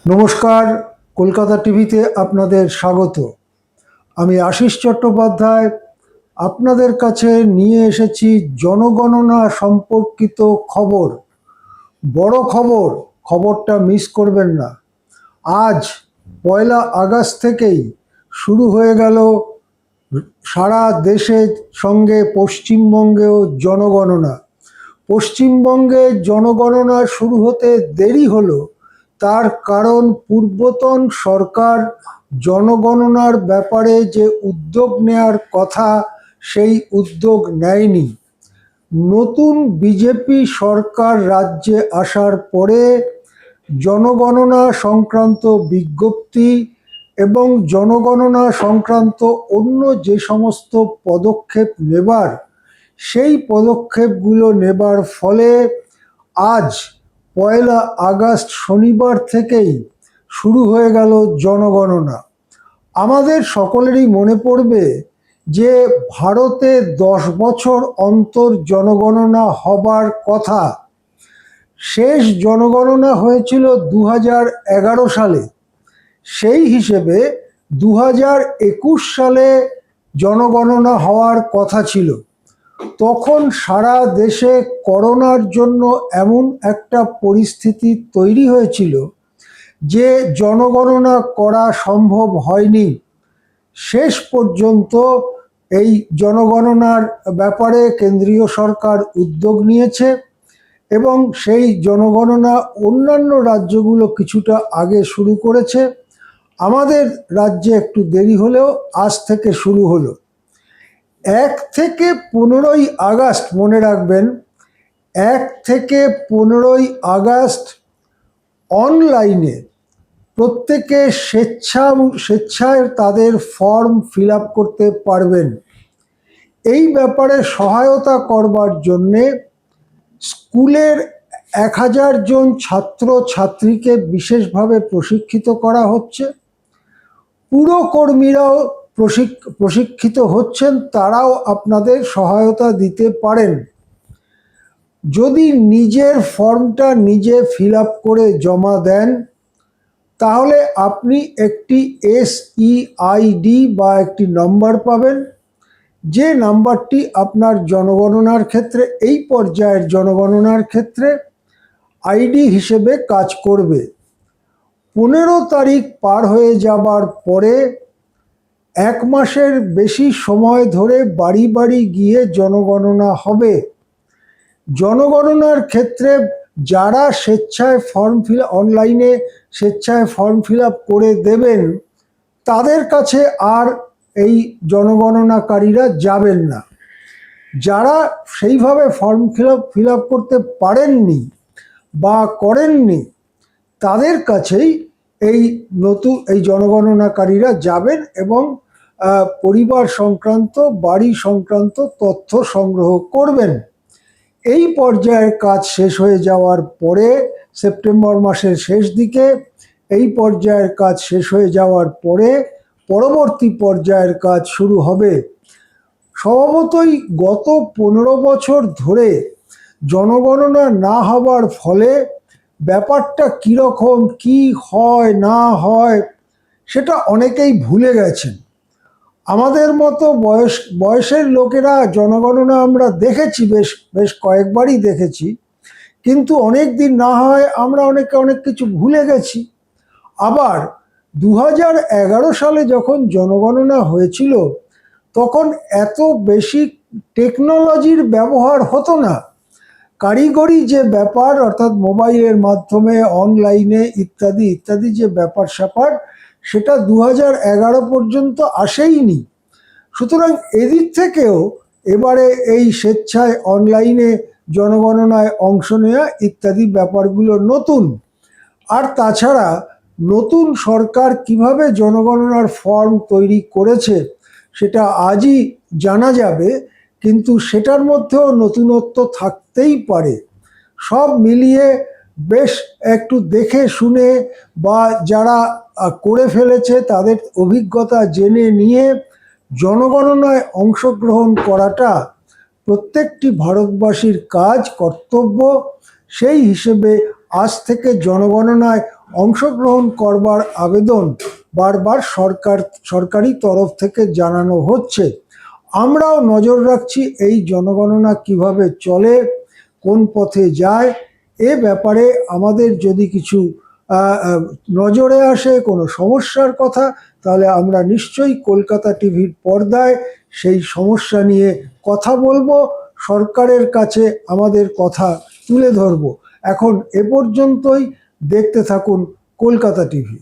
নমস্কার, কলকাতা টিভিতে আপনাদের স্বাগত। আমি আশিস চট্টোপাধ্যায় আপনাদের কাছে নিয়ে এসেছি জনগণনা সম্পর্কিত খবর। বড় খবর, খবরটা মিস করবেন না। আজ 1 আগস্ট থেকেই শুরু হয়ে গেল সারা দেশের সঙ্গে পশ্চিমবঙ্গেও জনগণনা। পশ্চিমবঙ্গে জনগণনা শুরু হতে দেরি হলো, তার কারণ পূর্বতন সরকার জনগণনার ব্যাপারে যে উদ্যোগ নেয়ার কথা সেই উদ্যোগ নেয়নি। নতুন বিজেপি সরকার রাজ্যে আসার পরে জনগণনা সংক্রান্ত বিজ্ঞপ্তি এবং জনগণনা সংক্রান্ত অন্য যে সমস্ত পদক্ষেপ নেবার সেই পদক্ষেপগুলো নেবার ফলে আজ 1 আগস্ট শনিবার থেকেই শুরু হয়ে গেল জনগণনা। আমাদের সকলেরই মনে পড়বে যে ভারতে 10 বছর অন্তর জনগণনা হবার কথা। শেষ জনগণনা হয়েছিল 2011 সালে। সেই হিসেবে 2021 সালে জনগণনা হওয়ার কথা ছিল। তখন সারা দেশে করোনার জন্য এমন একটা পরিস্থিতি তৈরি হয়েছিল যে জনগণনা করা সম্ভব হয়নি। শেষ পর্যন্ত এই জনগণনার ব্যাপারে কেন্দ্রীয় সরকার উদ্যোগ নিয়েছে এবং সেই জনগণনা অন্যান্য রাজ্যগুলো কিছুটা আগে শুরু করেছে। আমাদের রাজ্যে একটু দেরি হলেও আজ থেকে শুরু হলো। 1 থেকে 15ই আগস্ট মনে রাখবেন, 1 থেকে 15ই আগস্ট অনলাইনে প্রত্যেকে স্বেচ্ছায় তাদের ফর্ম ফিল আপ করতে পারবেন। এই ব্যাপারে সহায়তা করবার জন্যে স্কুলের 1000 জন ছাত্র ছাত্রীকে বিশেষভাবে প্রশিক্ষিত করা হচ্ছে। পুরকর্মীরাও প্রশিক্ষিত হচ্ছেন, তারাও আপনাদের সহায়তা দিতে পারেন। যদি নিজের ফর্মটা নিজে ফিল আপ করে জমা দেন তাহলে আপনি একটি SEID বা একটি নম্বর পাবেন, যে নাম্বারটি আপনার জনগণনার ক্ষেত্রে, এই পর্যায়ের জনগণনার ক্ষেত্রে আইডি হিসেবে কাজ করবে। 15 তারিখ পার হয়ে যাবার পরে 1 মাসের বেশি সময় ধরে বাড়ি বাড়ি গিয়ে জনগণনা হবে। জনগণনার ক্ষেত্রে যারা স্বেচ্ছায় অনলাইনে স্বেচ্ছায় ফর্ম ফিল আপ করে দেবেন তাদের কাছে আর এই জনগণনাকারীরা যাবেন না। যারা সেইভাবে ফর্ম ফিল আপ করতে পারেননি বা করেননি তাদের কাছেই এই জনগণনাকারীরা যাবেন এবং পরিবার সংক্রান্ত, বাড়ি সংক্রান্ত তথ্য সংগ্রহ করবেন। এই পর্যায়ের কাজ শেষ হয়ে যাওয়ার পরে সেপ্টেম্বর মাসের শেষ দিকে এই পর্যায়ের কাজ শেষ হয়ে যাওয়ার পরে পরবর্তী পর্যায়ের কাজ শুরু হবে। স্বভাবতই গত 15 বছর ধরে জনগণনা না হবার ফলে ব্যাপারটা কীরকম, কি হয় না হয় সেটা অনেকেই ভুলে গেছেন। আমাদের মতো বয়সের লোকেরা জনগণনা আমরা দেখেছি, বেশ কয়েকবারই দেখেছি, কিন্তু অনেক দিন না হয় আমরা অনেক কিছু ভুলে গেছি। আবার 2011 সালে যখন জনগণনা হয়েছিল তখন এত বেশি টেকনোলজির ব্যবহার হতো না। কারিগরি যে ব্যাপার, অর্থাৎ মোবাইলের মাধ্যমে অনলাইনে ইত্যাদি ইত্যাদি যে ব্যাপার স্যাপার, সেটা 2011 পর্যন্ত আসেইনি। সুতরাং এদিক থেকেও এবারে এই স্বেচ্ছায় অনলাইনে জনগণনায় অংশ নেওয়া ইত্যাদি ব্যাপারগুলো নতুন। আর তাছাড়া নতুন সরকার কিভাবে জনগণনার ফর্ম তৈরি করেছে সেটা আজই জানা যাবে, কিন্তু সেটার মধ্যেও নতুনত্ব থাকতেই পারে। সব মিলিয়ে বেশ একটু দেখে শুনে বা যারা করে ফেলেছে তাদের অভিজ্ঞতা জেনে নিয়ে জনগণনায় অংশগ্রহণ করাটা প্রত্যেকটি ভারতবাসীর কাজ, কর্তব্য। সেই হিসেবে আজ থেকে জনগণনায় অংশগ্রহণ করবার আবেদন বারবার সরকারি তরফ থেকে জানানো হচ্ছে। আমরাও নজর রাখছি এই জনগণনা কিভাবে চলে, কোন পথে যায়। এ ব্যাপারে আমাদের যদি কিছু নজরে আসে কোনো সমস্যার কথা, তাহলে আমরা নিশ্চয়ই কলকাতা টিভির পর্দায় সেই সমস্যা নিয়ে কথা বলবো, সরকারের কাছে আমাদের কথা তুলে ধরবো। এখন এ পর্যন্তই। দেখতে থাকুন কলকাতা টিভি।